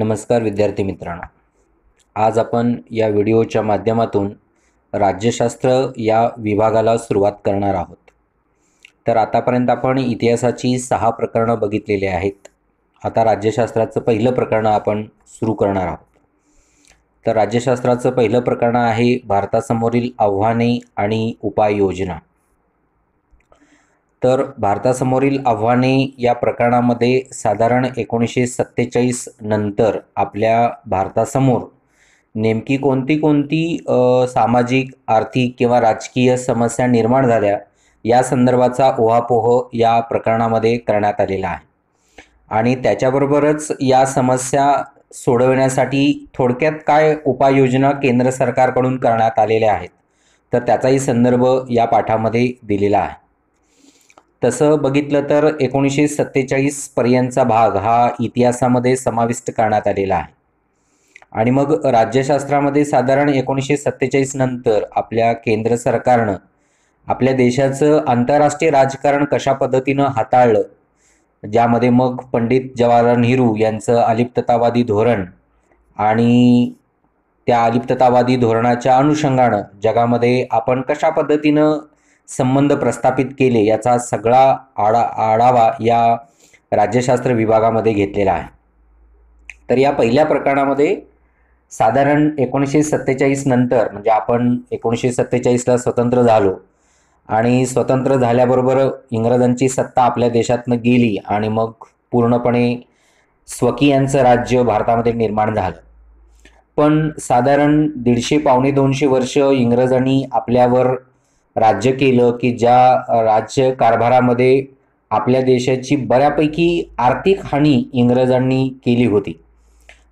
नमस्कार विद्यार्थी मित्रांनो, आज आपण या व्हिडिओच्या माध्यमातून राज्यशास्त्र या विभागाला सुरुवात करणार आहोत। तर आतापर्यंत आपण इतिहासाची 6 प्रकरणं बघितलेली आहेत। आता राज्यशास्त्राचं पहिलं प्रकरण आपण सुरू करणार आहोत। तर राज्यशास्त्राचं पहिलं प्रकरण आहे भारतासमोरील आव्हाने आणि उपाययोजना। तर भारतासमोरील आव्हाने या प्रकरणामध्ये साधारण 1947 नंतर आपल्या भारतासमोर नेमकी कोणती सामाजिक, आर्थिक किंवा राजकीय समस्या निर्माण झाल्या या संदर्भाचा उहापोह या प्रकरणामध्ये करण्यात आलेला आहे। आणि त्याच्याबरोबरच या समस्या सोडवण्यासाठी थोडक्यात काय उपाययोजना केंद्र सरकारकडून करण्यात आलेल्या आहेत, तर त्याचाही संदर्भ या पाठामध्ये दिलेला आहे। तसं बघितलं तर 1947 पर्यंतचा भाग हा इतिहासामध्ये समाविष्ट करण्यात आलेला आहे। आणि मग राज्यशास्त्रामध्ये साधारण 1947 नंतर आपल्या केंद्र सरकारनं आपल्या देशाचं आंतरराष्ट्रीय राजकारण कशा पद्धतीनं हाताळलं, ज्यामध्ये मग पंडित जवाहरलाल नेहरू यांचं अलिप्ततावादी धोरण आणि त्या अलिप्ततावादी धोरणाच्या अनुषंगानं जगामध्ये आपण कशा पद्धतीनं संबंध प्रस्थापित केले याचा सगळा आढावा या राज्यशास्त्र विभागामध्ये घेतलेला आहे। तर या पहिल्या प्रकरणामध्ये साधारण 1947 नंतर म्हणजे आपण 1947ला स्वतंत्र झालो आणि स्वतंत्र झाल्याबरोबर इंग्रजांची सत्ता आपल्या देशातनं गेली आणि मग पूर्णपणे स्वकीयांचं राज्य भारतामध्ये निर्माण झालं। पण साधारण 150-200 वर्ष इंग्रजांनी आपल्यावर राज्य केलं की ज्या राज्य कारभारामध्ये आपल्या देशाची बऱ्यापैकी आर्थिक हानी इंग्रजांनी केली होती।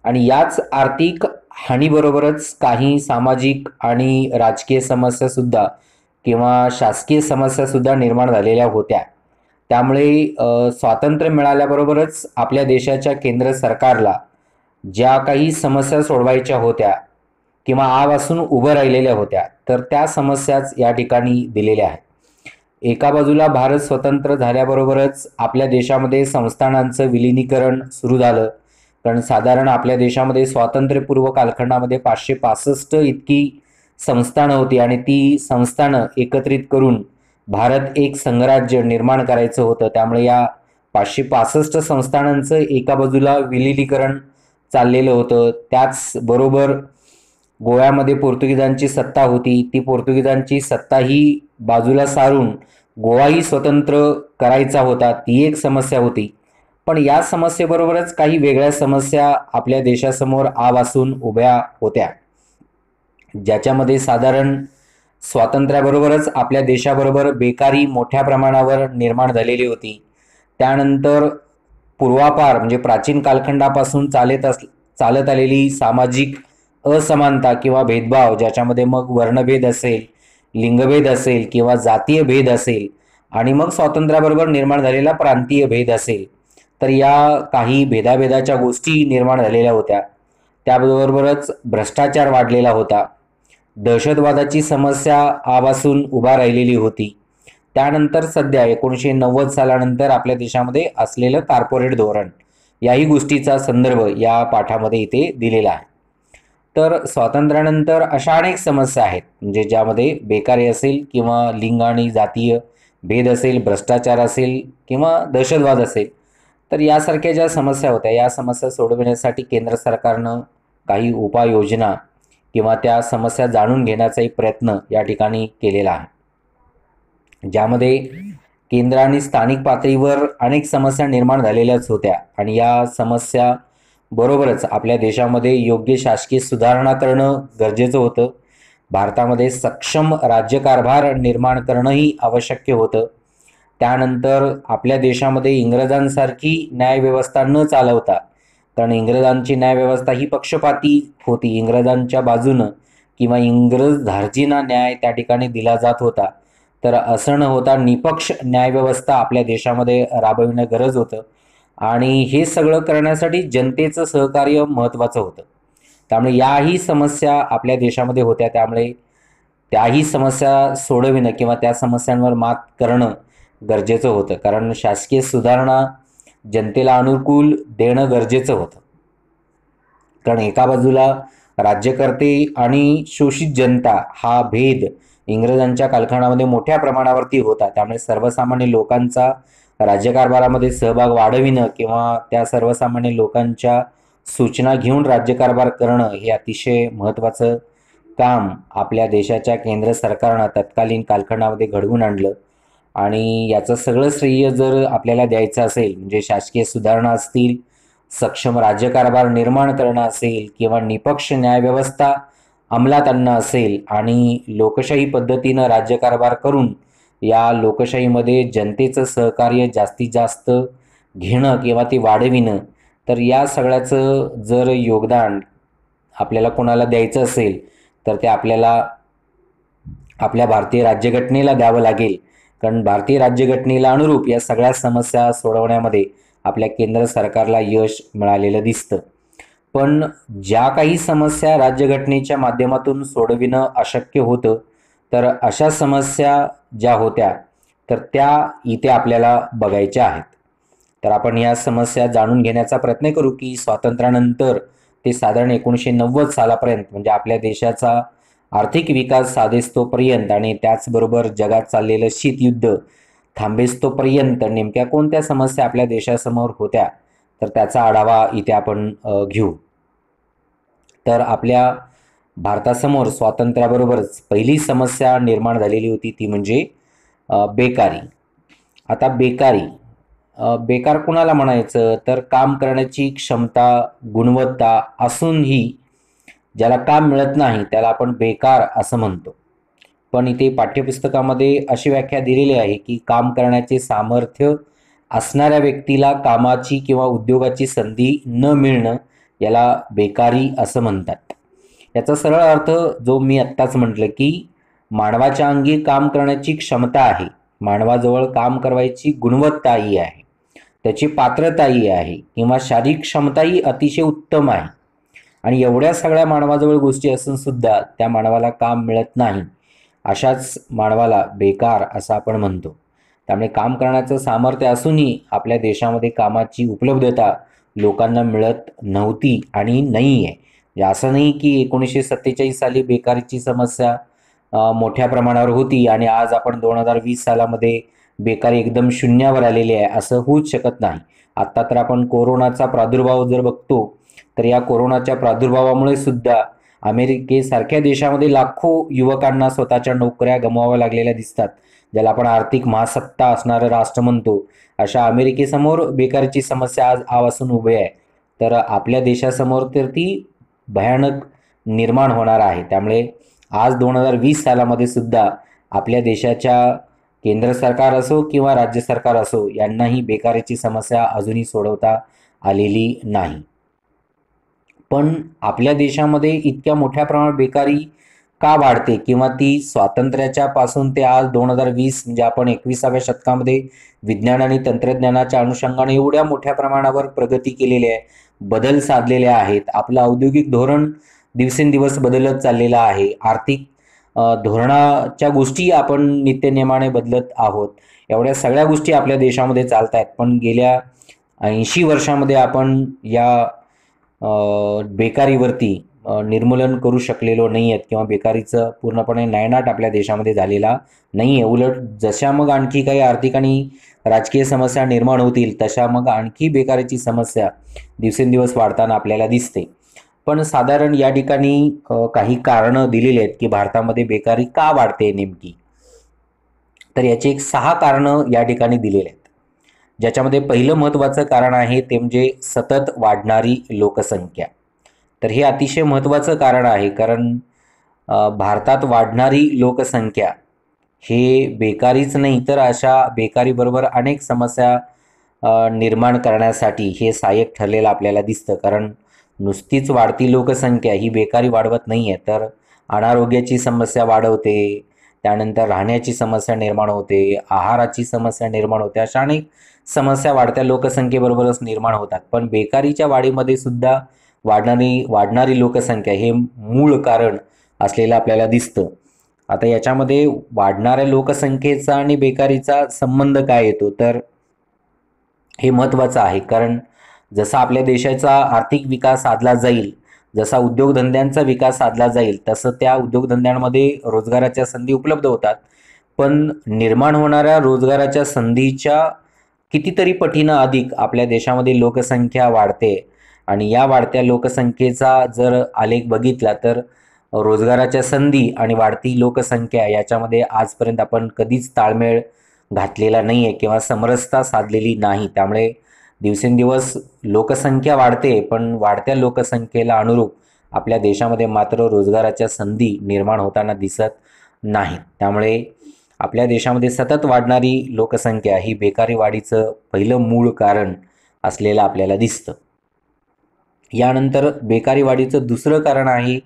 आणि याच आर्थिक हानीबरोबरच काही सामाजिक आणि राजकीय समस्यासुद्धा किंवा शासकीय समस्यासुद्धा निर्माण झालेल्या होत्या। त्यामुळे स्वातंत्र्य मिळाल्याबरोबरच आपल्या देशाच्या केंद्र सरकारला ज्या काही समस्या सोडवायच्या होत्या किंवा आपासून उभं राहिलेल्या होत्या, तर त्या समस्याच या ठिकाणी दिलेल्या आहेत। एका बाजूला भारत स्वतंत्र झाल्याबरोबरच आपल्या देशामध्ये संस्थानांचं विलिनीकरण सुरू झालं, कारण साधारण आपल्या देशामध्ये स्वातंत्र्यपूर्व कालखंडामध्ये 565 इतकी संस्थानं होती आणि ती संस्थानं एकत्रित करून भारत एक संघराज्य निर्माण करायचं होतं। त्यामुळे या 565 संस्थानांचं एका बाजूला विलिनीकरण चाललेलं होतं। त्याचबरोबर गोव्यामध्ये पोर्तुगीजांची सत्ता होती, ती पोर्तुगीजांची सत्ताही बाजूला सारून गोवाही स्वतंत्र करायचा होता, ती एक समस्या होती। पण या समस्येबरोबरच काही वेगळ्या समस्या आपल्या देशासमोर आवासून उभ्या होत्या, ज्याच्यामध्ये साधारण स्वातंत्र्याबरोबरच आपल्या देशाबरोबर बेकारी मोठ्या प्रमाणावर निर्माण झालेली होती। त्यानंतर पूर्वापार म्हणजे प्राचीन कालखंडापासून चालत आलेली सामाजिक असमानता किंवा भेदभाव, ज्याच्यामध्ये मग वर्णभेद असेल, लिंगभेद असेल किंवा जातीय भेद असेल आणि मग स्वातंत्र्याबरोबर निर्माण झालेला प्रांतीय भेद असेल, तर या काही भेदाभेदाच्या गोष्टी निर्माण झालेल्या होत्या। त्याबरोबरच भ्रष्टाचार वाढलेला होता, दहशतवादाची समस्या आवासून उभा राहिलेली होती। त्यानंतर सध्या 1990 सालानंतर आपल्या देशामध्ये असलेलं कॉर्पोरेट धोरण, याही गोष्टीचा संदर्भ या पाठामध्ये इथे दिलेला आहे। तर स्वातंत्र्यानंतर अशा अनेक समस्या आहेत, म्हणजे ज्यामध्ये बेकारी असेल किंवा लिंग आणि जातीय भेद असेल, भ्रष्टाचार असेल किंवा दहशतवाद असेल, तर यासारख्या ज्या समस्या होत्या या समस्या सोडवण्यासाठी केंद्र सरकारनं काही उपाययोजना किंवा त्या समस्या जाणून घेण्याचाही प्रयत्न या ठिकाणी केलेला आहे, ज्यामध्ये केंद्र आणि स्थानिक पातळीवर अनेक समस्या निर्माण झालेल्याच होत्या। आणि या समस्या बरोबरच आपल्या देशामध्ये योग्य शासकीय सुधारणा करणं गरजेचं होतं, भारतामध्ये सक्षम राज्यकारभार निर्माण करणंही आवश्यक होतं। त्यानंतर आपल्या देशामध्ये इंग्रजांसारखी न्यायव्यवस्था न चालवता, कारण इंग्रजांची न्यायव्यवस्था ही पक्षपाती होती, इंग्रजांच्या बाजूनं किंवा इंग्रज धार्जिना न्याय त्या ठिकाणी दिला जात होता, तर असं न होता निपक्ष न्यायव्यवस्था आपल्या देशामध्ये राबविणं गरज होतं। आणि हे सगळं करण्यासाठी जनतेचं सहकार्य महत्त्वाचं होतं। त्यामुळे याही समस्या आपल्या देशामध्ये होत्या, त्यामुळे त्याही समस्या सोडविणं किंवा त्या समस्यांवर मात करणं गरजेचं होतं, कारण शासकीय सुधारणा जनतेला अनुकूल देणं गरजेचं होतं। कारण एका बाजूला राज्यकर्ते आणि शोषित जनता हा भेद इंग्रजांच्या कालखंडामध्ये मोठ्या प्रमाणावरती होता. त्यामुळे सर्वसामान्य लोकांचा राज्यकारभारामध्ये सहभाग वाढविणं किंवा त्या सर्वसामान्य लोकांच्या सूचना घेऊन राज्यकारभार करणं हे अतिशय महत्त्वाचं काम आपल्या देशाच्या केंद्र सरकारनं तत्कालीन कालखंडामध्ये घडवून आणलं. आणि याचं सगळं श्रेय जर आपल्याला द्यायचं असेल म्हणजे शासकीय सुधारणा असतील, सक्षम राज्यकारभार निर्माण करणं असेल किंवा निपक्ष न्यायव्यवस्था अंमलात आणणं असेल आणि लोकशाही पद्धतीनं राज्यकारभार करून या लोकशाहीमध्ये जनतेचं सहकार्य जास्तीत जास्त घेणं किंवा ते वाढविणं, तर या सगळ्याचं जर योगदान आपल्याला कोणाला द्यायचं असेल तर ते आपल्याला आपल्या भारतीय राज्यघटनेला द्यावं लागेल. कारण भारतीय राज्यघटनेला अनुरूप या सगळ्या समस्या सोडवण्यामध्ये आपल्या केंद्र सरकारला यश मिळालेलं दिसतं. पण ज्या काही समस्या राज्यघटनेच्या माध्यमातून सोडविणं अशक्य होतं, तर अशा समस्या ज्या होत्या तर त्या इथे आपल्याला बघायच्या आहेत. तर आपण या समस्या जाणून घेण्याचा प्रयत्न करू की स्वातंत्र्यानंतर ते साधारण 1990 सालापर्यंत म्हणजे आपल्या देशाचा आर्थिक विकास साधेस्तोपर्यंत आणि त्याचबरोबर जगात चाललेलं शीतयुद्ध थांबेस्तोपर्यंत नेमक्या कोणत्या समस्या आपल्या देशासमोर होत्या, तर त्याचा आढावा इथे आपण घेऊ. तर आपल्या भारतासमोर स्वातंत्र्याबरोबरच पहिली समस्या निर्माण झालेली होती ती म्हणजे बेकारी. आता बेकार कुणाला म्हणायचं, तर काम करण्याची क्षमता, गुणवत्ता असूनही ज्याला काम मिळत नाही त्याला आपण बेकार असं म्हणतो. पण इथे पाठ्यपुस्तकामध्ये अशी व्याख्या दिलेली आहे की काम करण्याचे सामर्थ्य असणाऱ्या व्यक्तीला कामाची किंवा उद्योगाची संधी न मिळणं याला बेकारी असं म्हणतात. याचा सरळ अर्थ जो मी आत्ताच म्हटलं की मानवाच्या अंगी काम करण्याची क्षमता आहे, मानवाजवळ काम करवायची गुणवत्ताही आहे, त्याची पात्रताही आहे किंवा शारीरिक क्षमताही अतिशय उत्तम आहे आणि एवढ्या सगळ्या मानवाजवळ गोष्टी असून सुद्धा त्या मानवाला काम मिळत नाही, अशाच मानवाला बेकार असं आपण म्हणतो. त्यामुळे काम करण्याचं सामर्थ्य असूनही आपल्या देशामध्ये कामाची उपलब्धता लोकांना मिळत नव्हती आणि नाही आहे. असं नाही की 1947 साली बेकारीची समस्या मोठ्या प्रमाणावर होती आणि आज आपण 2020 सालामध्ये बेकारी एकदम शून्यावर आलेली आहे असं होऊच शकत नाही. आत्ता तर आपण कोरोनाचा प्रादुर्भाव जर बघतो तर या कोरोनाच्या प्रादुर्भावामुळे सुद्धा अमेरिकेसारख्या देशामध्ये लाखो युवकांना स्वतःच्या नोकऱ्या गमवाव्या लागलेल्या दिसतात. ज्याला आपण आर्थिक महासत्ता असणारं राष्ट्र म्हणतो, अशा अमेरिकेसमोर बेकारीची समस्या आज आवासून उभी आहे. तर आपल्या देशासमोर तर ती भयानक निर्माण होणार आहे. त्यामुळे आज 2020 सालामध्ये सुद्धा आपल्या देशाच्या केंद्र सरकार असो किंवा राज्य सरकार असो यांनाही बेकारीची समस्या अजूनही सोडवता आलेली नाही. पण आपल्या देशामध्ये इतक्या मोठ्या प्रमाणात बेकारी का वाढते किंवा ती स्वातंत्र्याच्या पासून ते आज 2020 म्हणजे आपण 21व्या शतकामध्ये विज्ञान आणि तंत्रज्ञानाच्या अनुषंगाने एवढ्या मोठ्या प्रमाणावर प्रगती केलेली आहे, बदल साधलेले आहेत, आपलं औद्योगिक धोरण दिवसेंदिवस बदलत चाललेलं आहे, आर्थिक धोरणाच्या गोष्टी आपण नित्यनेमाने बदलत आहोत. एवढ्या सगळ्या गोष्टी आपल्या देशामध्ये चालत आहेत. पण गेल्या 80 वर्षामध्ये आपण या बेकारीवरती निर्मूलन करू शकलेलो नाही आहेत किंवा बेकारीचं पूर्णपणे नायनाट आपल्या देशामध्ये झालेला नाही आहे. उलट जशा मग आणखी काही आर्थिक आणि राजकीय समस्या निर्माण होतील तशा मग आणखी बेकारीची समस्या दिवसेंदिवस वाढताना आपल्याला दिसते. पण साधारण या ठिकाणी काही कारणं दिलेली आहेत की भारतामध्ये बेकारी का वाढते नेमकी. तर याची एक 6 कारणं या ठिकाणी दिलेली आहेत, ज्याच्यामध्ये पहिलं महत्त्वाचं कारण आहे ते म्हणजे सतत वाढणारी लोकसंख्या. तर हे अतिशय महत्त्वाचं कारण आहे, कारण भारतात वाढणारी लोकसंख्या हे बेकारीच नाही तर अशा बेकारीबरोबर अनेक समस्या निर्माण करण्यासाठी हे सहाय्यक ठरलेलं आपल्याला दिसतं. कारण नुसतीच वाढती लोकसंख्या ही बेकारी वाढवत नाही आहे, तर अनारोग्याची समस्या वाढवते, त्यानंतर राहण्याची समस्या निर्माण होते, आहाराची समस्या निर्माण होते, अशा अनेक समस्या वाढत्या लोकसंख्येबरोबरच निर्माण होतात. पण बेकारीच्या वाढीमध्ये सुद्धा वाढणारी लोकसंख्या हे मूळ कारण असलेलं आपल्याला दिसतं. आता याच्यामध्ये वाढणाऱ्या लोकसंख्येचा आणि बेकारीचा संबंध काय येतो, तर हे महत्त्वाचं आहे. कारण जसा आपल्या देशाचा आर्थिक विकास साधला जाईल जसा उद्योगधंद्यांचा विकास साधला जाईल तसं त्या उद्योगधंद्यांमध्ये रोजगाराच्या संधी उपलब्ध होतात. पण निर्माण होणाऱ्या रोजगाराच्या संधीच्या कितीतरी पटीनं अधिक आपल्या देशामध्ये लोकसंख्या वाढते आणि या वाढत्या लोकसंख्येचा जर आलेख बघितला तर रोजगाराच्या संधी आणि वाढती लोकसंख्या याच्यामध्ये आजपर्यंत आपण कधीच ताळमेळ घातलेला नाही आहे किंवा समरसता साधलेली नाही. त्यामुळे दिवसेंदिवस लोकसंख्या वाढते, पण वाढत्या लोकसंख्येला अनुरूप आपल्या देशामध्ये मात्र रोजगाराच्या संधी निर्माण होताना दिसत नाहीत. त्यामुळे आपल्या देशामध्ये सतत वाढणारी लोकसंख्या ही बेकारी वाढीचं पहिलं मूळ कारण असलेलं आपल्याला दिसतं. यानंतर बेकारी वाढीचं दुसरं कारण आहे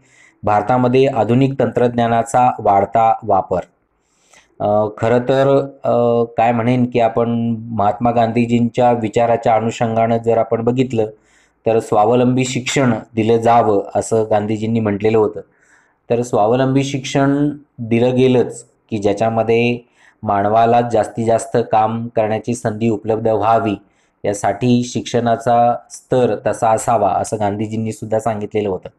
भारतामध्ये आधुनिक तंत्रज्ञानाचा वाढता वापर. खरं तर काय म्हणेन की आपण महात्मा गांधीजींच्या विचाराच्या अनुषंगानं जर आपण बघितलं तर स्वावलंबी शिक्षण दिलं जावं असं गांधीजींनी म्हटलेलं होतं. तर स्वावलंबी शिक्षण दिलं गेलंच की ज्याच्यामध्ये मानवाला जास्तीत जास्त काम करण्याची संधी उपलब्ध व्हावी यासाठी शिक्षणाचा स्तर तसा असावा असं गांधीजींनी सुद्धा सांगितलेलं होतं.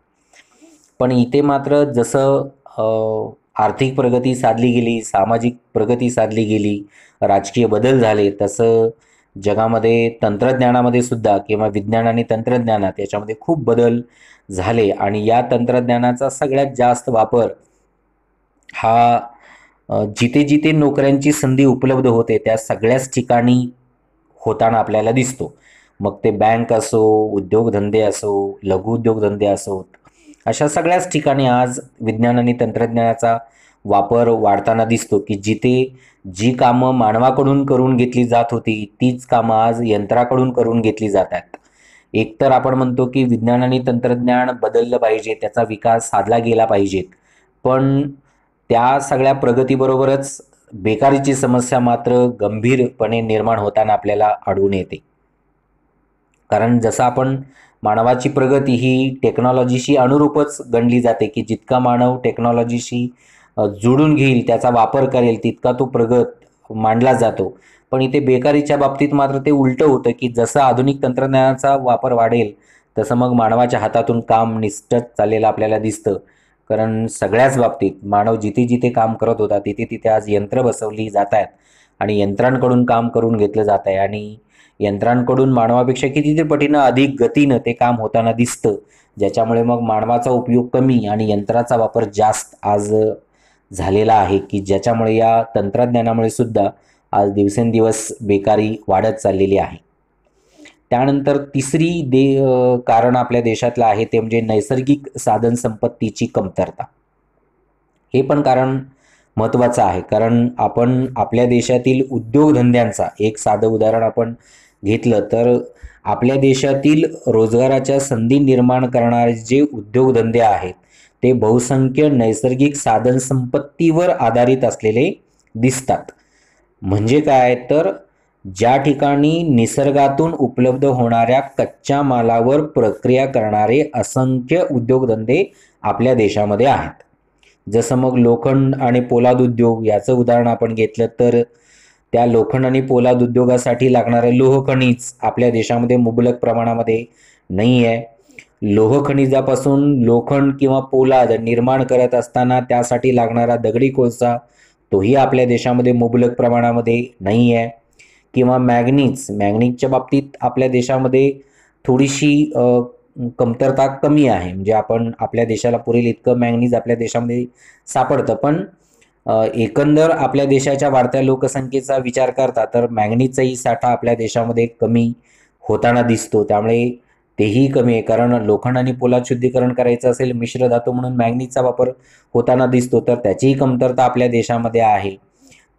पण इथे मात्र जसं आर्थिक प्रगती साधली गेली, सामाजिक प्रगती साधली गेली, राजकीय बदल झाले, तसं जगामध्ये तंत्रज्ञानामध्ये सुद्धा किंवा विज्ञान आणि तंत्रज्ञानात याच्यामध्ये खूप बदल झाले आणि या तंत्रज्ञानाचा सगळ्यात जास्त वापर हा जिथे जिथे नोकऱ्यांची संधी उपलब्ध होते त्या सगळ्याच ठिकाणी होताना आपल्याला दिसतो. मग ते बँक असो, उद्योगधंदे असो, लघुउद्योगधंदे असोत, अशा सगळ्याच ठिकाणी आज विज्ञान आणि तंत्रज्ञानाचा वापर वाढताना दिसतो की जिथे जी कामं मानवाकडून करून घेतली जात होती तीच कामं आज यंत्राकडून करून घेतली जात आहेत. एकतर आपण म्हणतो की विज्ञान आणि तंत्रज्ञान बदललं पाहिजे, त्याचा विकास साधला गेला पाहिजे, पण त्या सगळ्या प्रगतीबरोबरच बेकारीची समस्या मात्र गंभीरपणे निर्माण होताना आपल्याला आढळून येते. कारण जसं आपण मानवाची प्रगती ही टेक्नॉलॉजीशी अनुरूपच गणली जाते की जितका मानव टेक्नॉलॉजीशी जुळून घेईल, त्याचा वापर करेल, तितका तो प्रगत मानला जातो. पण इथे बेकारीच्या बाबतीत मात्र ते उलटं होतं की जसं आधुनिक तंत्रज्ञानाचा वापर वाढेल तसं मग मानवाच्या हातातून काम निसटत चाललेलं आपल्याला दिसतं. कारण सगळ्याच बाबतीत मानव जिथे जिथे काम करत होता तिथे तिथे आज यंत्र बसवली जात आहेत आणि यंत्रांकडून काम करून घेतलं जात आहे आणि यंत्रांकडून मानवापेक्षा कितीतरी पटीनं अधिक गतीनं ते काम होताना दिसतं, ज्याच्यामुळे मग मानवाचा उपयोग कमी आणि यंत्राचा वापर जास्त आज झालेला आहे की ज्याच्यामुळे या तंत्रज्ञानामुळे सुद्धा आज दिवसेंदिवस बेकारी वाढत चाललेली आहे. त्यानंतर तिसरी कारण आपल्या देशातलं आहे ते म्हणजे नैसर्गिक साधन संपत्तीची कमतरता. हे पण कारण महत्त्वाचं आहे, कारण आपण आपल्या देशातील उद्योगधंद्यांचा एक साधं उदाहरण आपण घेतलं तर आपल्या देशातील रोजगाराच्या संधी निर्माण करणारे जे उद्योगधंदे आहेत ते बहुसंख्य नैसर्गिक साधन संपत्तीवर आधारित असलेले दिसतात. म्हणजे काय तर ज्या ठिकाणी निसर्गातून उपलब्ध होणाऱ्या कच्च्या मालावर प्रक्रिया करणारे असंख्य उद्योगधंदे आपल्या देशामध्ये आहेत. जसं मग लोखंड आणि पोलाद उद्योग याचं उदाहरण आपण घेतलं तर त्या लोखंड आणि पोलाद उद्योगासाठी लागणारे लोह खनिज आपल्या देशामध्ये मुबलक प्रमाणामध्ये नाही आहे. लोह खनिजापासून लोखंड किंवा पोलाद निर्माण करत असताना त्यासाठी लागणारा दगडी कोळसा तोही आपल्या देशामध्ये मुबलक प्रमाणामध्ये नाही आहे. किंवा मॅग्नीजच्या बाबतीत आपल्या देशामध्ये थोडीशी कमतरता कमी आहे, म्हणजे आपण आपल्या देशाला पुरेल इतकं मॅग्नीज आपल्या देशामध्ये सापडतं. पण एकंदर आपल्या देशाच्या वाढत्या लोकसंख्येचा विचार करता तर मॅग्नीजचाही साठा आपल्या देशामध्ये कमी होताना दिसतो. त्यामुळे तेही कमी आहे, कारण लोखंड आणि पोलाद शुद्धीकरण करायचं असेल मिश्र धातू म्हणून मॅग्नीजचा वापर होताना दिसतो, तर त्याचीही कमतरता आपल्या देशामध्ये आहे.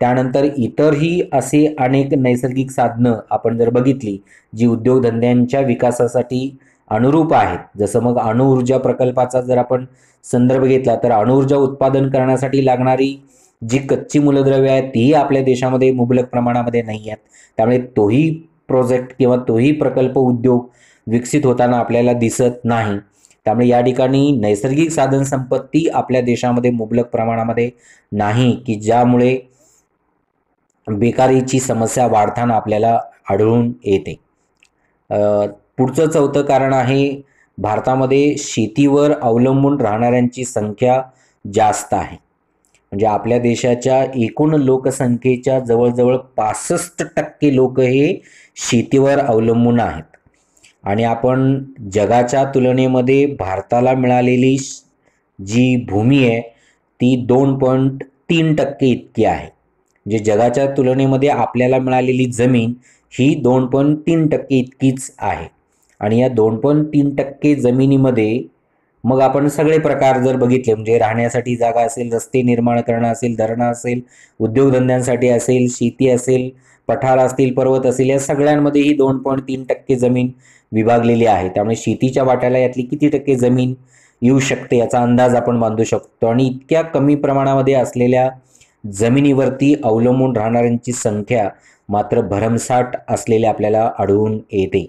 त्यानंतर इतरही असे अनेक नैसर्गिक साधनं आपण जर बघितली जी उद्योगधंद्यांच्या विकासासाठी अनुरूप आहेत. जसं मग अणुऊर्जा प्रकल्पाचा जर आपण संदर्भ घेतला तर अणुऊर्जा उत्पादन करण्यासाठी लागणारी जी कच्ची मूलद्रव्ये आहेत तीही आपल्या देशामध्ये मुबलक प्रमाणामध्ये नाही आहेत. त्यामुळे तोही प्रोजेक्ट किंवा तोही प्रकल्प उद्योग विकसित होताना आपल्याला दिसत नाही. त्यामुळे या ठिकाणी नैसर्गिक साधन संपत्ती आपल्या देशामध्ये मुबलक प्रमाणामध्ये नाही की ज्यामुळे बेकारीची समस्या वाढताना आपल्याला आढळून येते. पुढचं चौथं कारण आहे भारतामध्ये शेतीवर अवलंबून राहणाऱ्यांची संख्या जास्त आहे. म्हणजे आपल्या देशाच्या एकूण लोकसंख्येच्या जवळजवळ 65% लोक हे शेतीवर अवलंबून आहेत. आणि आपण जगाच्या तुलनेमध्ये भारताला मिळालेली जी भूमी आहे ती 2.3% इतकी आहे. म्हणजे जगाच्या तुलनेमध्ये आपल्याला मिळालेली जमीन ही 2.3% इतकीच आहे. आणि या 2.3% जमिनीमध्ये मग आपण सगळे प्रकार जर बघितले, म्हणजे राहण्यासाठी जागा असेल, रस्ते निर्माण करणं असेल, धरणं असेल, उद्योगधंद्यांसाठी असेल, शेती असेल, पठार असतील, पर्वत असेल, या सगळ्यांमध्ये ही 2.3% जमीन विभागलेली आहे. त्यामुळे शेतीच्या वाट्याला यातली किती टक्के जमीन येऊ शकते याचा अंदाज आपण बांधू शकतो. आणि इतक्या कमी प्रमाणामध्ये असलेल्या जमिनीवरती अवलंबून राहणाऱ्यांची संख्या मात्र भरमसाठ असलेले आपल्याला आढळून येते.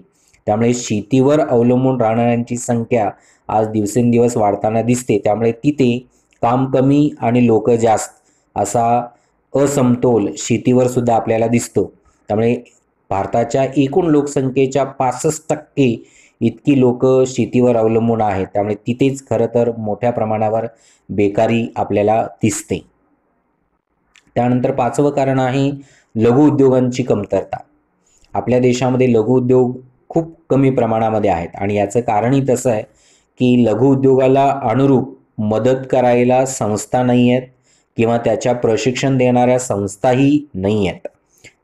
त्यामुळे शेतीवर अवलंबून राहणाऱ्यांची संख्या आज दिवसेंदिवस वाढताना दिसते. त्यामुळे तिथे काम कमी आणि लोक जास्त असा असमतोल शेतीवर सुद्धा आपल्याला दिसतो. त्यामुळे भारताच्या एकूण लोकसंख्येच्या 65% इतकी लोक शेतीवर अवलंबून आहेत. त्यामुळे तिथेच खरं तर मोठ्या प्रमाणावर बेकारी आपल्याला दिसते. त्यानंतर 5वं कारण आहे लघुउद्योगांची कमतरता. आपल्या देशामध्ये लघुउद्योग खूप कमी प्रमाणामध्ये आहेत आणि याचं कारणही तसं आहे की लघुउद्योगाला अनुरूप मदत करायला संस्था नाही आहेत किंवा त्याच्या प्रशिक्षण देणाऱ्या संस्थाही नाही आहेत.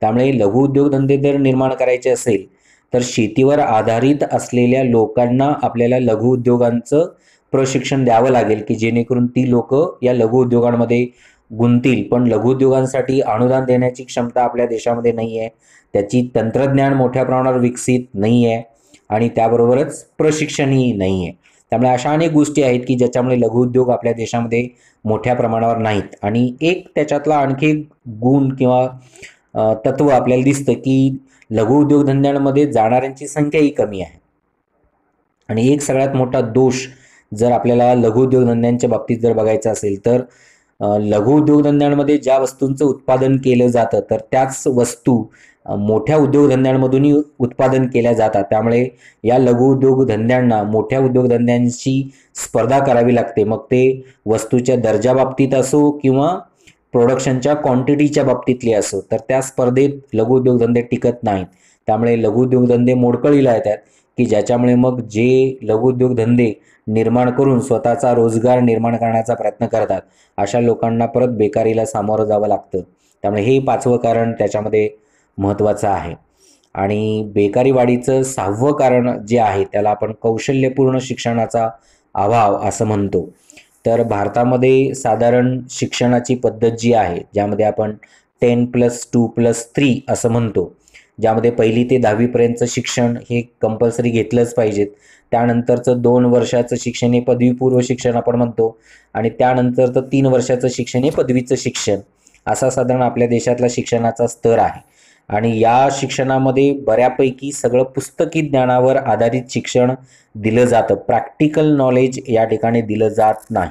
त्यामुळे लघुउद्योगधंदे जर निर्माण करायचे असेल तर शेतीवर आधारित असलेल्या लोकांना आपल्याला लघुउद्योगांचं प्रशिक्षण द्यावं लागेल की जेणेकरून ती लोक या लघुउद्योगांमध्ये गुंतील. पण लघुउद्योगांसाठी अनुदान देण्याची क्षमता आपल्या देशामध्ये नाही आहे, त्याची तंत्रज्ञान मोठ्या प्रमाणावर विकसित नाही आहे आणि त्याबरोबरच प्रशिक्षणही नाही आहे. त्यामुळे अशा अनेक गोष्टी आहेत की ज्याच्यामुळे लघुउद्योग आपल्या देशामध्ये मोठ्या प्रमाणावर नाहीत. आणि एक त्याच्यातला आणखी गुण किंवा तत्व आपल्याला दिसतं की लघुउद्योगधंद्यांमध्ये जाणाऱ्यांची संख्याही कमी आहे. आणि एक सगळ्यात मोठा दोष जर आपल्याला लघुउद्योगधंद्यांच्या बाबतीत जर बघायचा असेल तर लघुउद्योगधंद्यांमध्ये ज्या वस्तूंचं उत्पादन केलं जातं तर त्याच वस्तू मोठ्या उद्योगधंद्यांमधूनही उत्पादन केल्या जातात. त्यामुळे या लघुउद्योगधंद्यांना मोठ्या उद्योगधंद्यांशी स्पर्धा करावी लागते. मग ते वस्तूच्या दर्जाबाबतीत असो किंवा प्रोडक्शनच्या क्वांटिटीच्या बाबतीतली असो, तर त्या स्पर्धेत लघुउद्योगधंदे टिकत नाहीत. त्यामुळे लघुउद्योगधंदे मोडकळीला येतात की ज्याच्यामुळे मग जे लघुउद्योगधंदे निर्माण करून स्वतःचा रोजगार निर्माण करण्याचा प्रयत्न करतात अशा लोकांना परत बेकारीला सामोरं जावं लागतं. त्यामुळे हे 5वं कारण त्याच्यामध्ये महत्त्वाचं आहे. आणि बेकारी वाढीचं 6वं कारण जे आहे त्याला आपण कौशल्यपूर्ण शिक्षणाचा अभाव असं म्हणतो. तर भारतामध्ये साधारण शिक्षणाची पद्धत जी आहे ज्यामध्ये आपण 10+2+3 असं म्हणतो, ज्यामध्ये 1ली ते 10वीपर्यंतचं शिक्षण हे कंपल्सरी घेतलंच पाहिजेत. त्यानंतरचं 2 वर्षाचं शिक्षण हे पदवीपूर्व शिक्षण आपण म्हणतो आणि त्यानंतरचं 3 वर्षाचं शिक्षण हे पदवीचं शिक्षण. असा साधारण आपल्या देशातला शिक्षणाचा स्तर आहे. आणि या शिक्षणामध्ये बऱ्यापैकी सगळं पुस्तकी ज्ञानावर आधारित शिक्षण दिलं जातं. प्रॅक्टिकल नॉलेज या ठिकाणी दिलं जात नाही.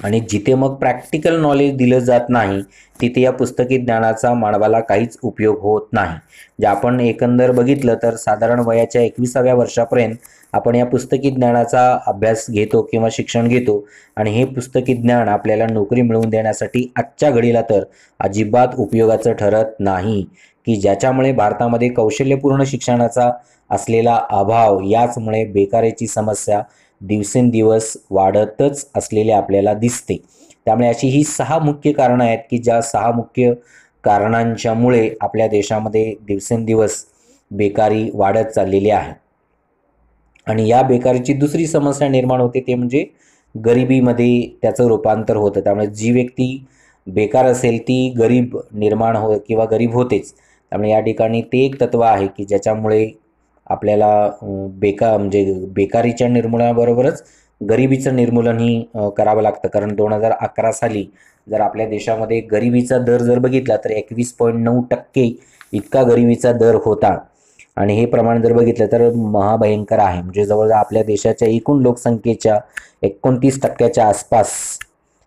आणि जिथे मग प्रॅक्टिकल नॉलेज दिलं जात नाही तिथे या पुस्तकी ज्ञानाचा मानवाला काहीच उपयोग होत नाही. जे आपण एकंदर बघितलं तर साधारण वयाच्या 21व्या वर्षापर्यंत आपण या पुस्तकी ज्ञानाचा अभ्यास घेतो किंवा शिक्षण घेतो आणि हे पुस्तकी ज्ञान आपल्याला नोकरी मिळवून देण्यासाठी आजच्या घडीला तर अजिबात उपयोगाचं ठरत नाही. की ज्याच्यामुळे भारतामध्ये कौशल्यपूर्ण शिक्षणाचा असलेला अभाव याचमुळे बेकारीची समस्या दिवसेंदिवस वाढतच असलेले आपल्याला दिसते. त्यामुळे अशी ही 6 मुख्य कारणं आहेत की ज्या 6 मुख्य कारणांच्यामुळे आपल्या देशामध्ये दिवसेंदिवस बेकारी वाढत चाललेली आहे. आणि या बेकारीची दुसरी समस्या निर्माण होते ते म्हणजे गरिबीमध्ये त्याचं रूपांतर होतं. त्यामुळे जी व्यक्ती बेकार असेल ती गरीब निर्माण किंवा गरीब होतेच. त्यामुळे या ठिकाणी ते एक तत्व आहे की ज्याच्यामुळे आपल्याला म्हणजे बेकारीच्या निर्मूलनाबरोबरच गरिबीचं निर्मूलनही करावं लागतं. कारण 2011 साली जर आपल्या देशामध्ये गरिबीचा दर जर बघितला तर 21.9% इतका गरिबीचा दर होता. आणि हे प्रमाण जर बघितलं तर महाभयंकर आहे. म्हणजे जवळजवळ आपल्या देशाच्या एकूण लोकसंख्येच्या 29% आसपास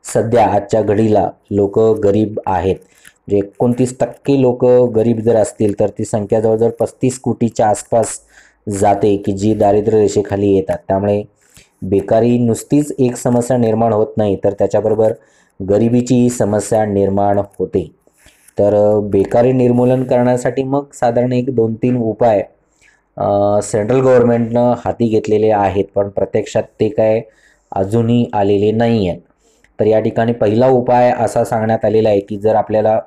सध्या आजच्या घडीला लोक गरीब आहेत. म्हणजे 29% लोक गरीब जर असतील तर ती संख्या जवळजवळ 35 कोटीच्या आसपास जाते की जी दारिद्र्य रेषेखाली येतात. त्यामुळे बेकारी नुसतीच एक समस्या निर्माण होत नाही, तर त्याच्याबरोबर गरिबीची समस्या निर्माण होते. तर बेकारी निर्मूलन करण्यासाठी मग साधारण एक 2-3 उपाय सेंट्रल गव्हर्नमेंटनं हाती घेतलेले आहेत, पण प्रत्यक्षात ते काय अजूनही आलेले नाही आहेत. तर या ठिकाणी पहिला उपाय असा सांगण्यात आलेला आहे की जर आपल्याला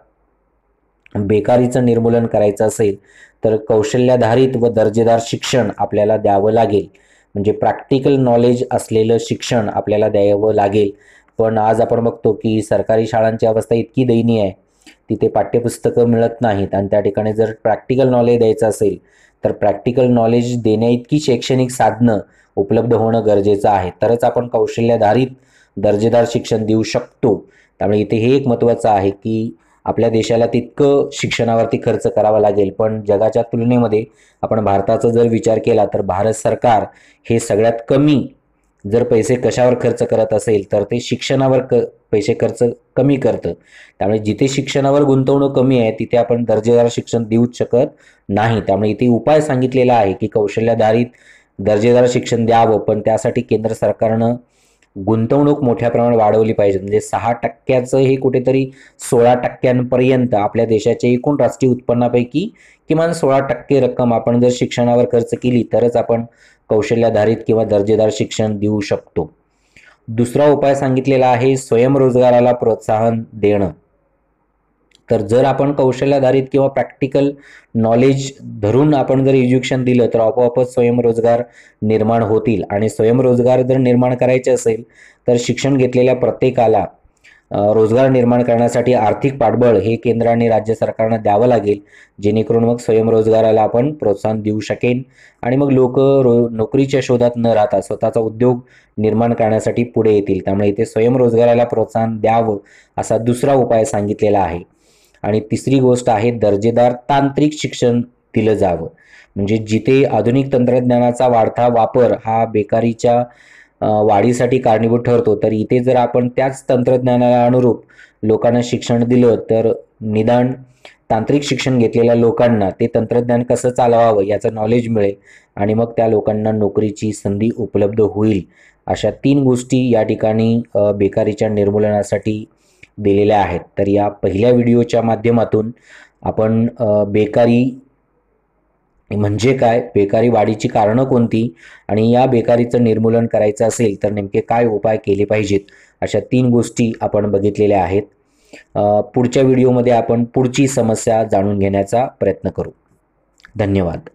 बेकारीचं निर्मूलन करायचं असेल तर कौशल्याधारित व दर्जेदार शिक्षण आपल्याला द्यावं लागेल. म्हणजे प्रॅक्टिकल नॉलेज असलेलं शिक्षण आपल्याला द्यावं लागेल. पण आज आपण बघतो की सरकारी शाळांची अवस्था इतकी दयनीय आहे, तिथे पाठ्यपुस्तकं मिळत नाहीत आणि त्या ठिकाणी जर प्रॅक्टिकल नॉलेज द्यायचं असेल तर प्रॅक्टिकल नॉलेज देण्याइतकी शैक्षणिक साधनं उपलब्ध होणं गरजेचं आहे. तरच आपण कौशल्याधारित दर्जेदार शिक्षण देऊ शकतो. त्यामुळे इथे हे एक महत्त्वाचं आहे की आपल्या देशाला तितकं शिक्षणावरती खर्च करावा लागेल, पण जगाच्या तुलनेमध्ये आपण भारताचा जर विचार केला तर भारत सरकार हे सगळ्यात कमी जर पैसे कशावर खर्च करत असेल तर ते शिक्षणावर पैसे खर्च कमी करतं. त्यामुळे जिथे शिक्षणावर गुंतवणूक कमी आहे तिथे आपण दर्जेदार शिक्षण देऊच शकत नाही. त्यामुळे इथे उपाय सांगितलेला आहे की कौशल्याधारित दर्जेदार शिक्षण द्यावं, पण त्यासाठी केंद्र सरकारनं गुंतवणूक मोठ्या प्रमाणात वाढवली पाहिजे. म्हणजे 6% हे कुठेतरी 16% आपल्या देशाच्या एकूण राष्ट्रीय उत्पन्नापैकी किमान 16% रक्कम आपण जर शिक्षणावर खर्च केली तरच आपण कौशल्याधारित किंवा दर्जेदार शिक्षण देऊ शकतो. दुसरा उपाय सांगितलेला आहे स्वयंरोजगाराला प्रोत्साहन देणं. तर जर आपण कौशल्याधारित किंवा प्रॅक्टिकल नॉलेज धरून आपण जर एज्युकेशन दिलं तर आपोआपच स्वयंरोजगार निर्माण होतील. आणि स्वयंरोजगार जर निर्माण करायचे असेल तर शिक्षण घेतलेल्या प्रत्येकाला रोजगार निर्माण करण्यासाठी आर्थिक पाठबळ हे केंद्र आणि राज्य सरकारनं द्यावं लागेल, जेणेकरून मग स्वयंरोजगाराला आपण प्रोत्साहन देऊ शकेन आणि मग लोक नोकरीच्या शोधात न राहता स्वतःचा उद्योग निर्माण करण्यासाठी पुढे येतील. त्यामुळे इथे स्वयंरोजगाराला प्रोत्साहन द्यावं असा दुसरा उपाय सांगितलेला आहे. आणि तिसरी गोष्ट आहे दर्जेदार तांत्रिक शिक्षण दिलं जावं. म्हणजे जिथे आधुनिक तंत्रज्ञानाचा वाढता वापर हा बेकारीच्या वाढीसाठी कारणीभूत ठरतो, तर इथे जर आपण त्याच तंत्रज्ञानाला अनुरूप लोकांना शिक्षण दिलं तर निदान तांत्रिक शिक्षण घेतलेल्या लोकांना ते तंत्रज्ञान कसं चालवावं याचं नॉलेज मिळेल आणि मग त्या लोकांना नोकरीची संधी उपलब्ध होईल. अशा 3 गोष्टी या ठिकाणी बेकारीच्या निर्मूलनासाठी दिलेल्या आहेत. तर या पहिल्या व्हिडिओच्या माध्यमातून आपण बेकारी म्हणजे काय, बेकारी वाढीची कारणं कोणती आणि या बेकारीचं निर्मूलन करायचं असेल तर नेमके काय उपाय केले पाहिजेत, अशा 3 गोष्टी आपण बघितलेल्या आहेत. पुढच्या व्हिडिओमध्ये आपण पुढची समस्या जाणून घेण्याचा प्रयत्न करू. धन्यवाद.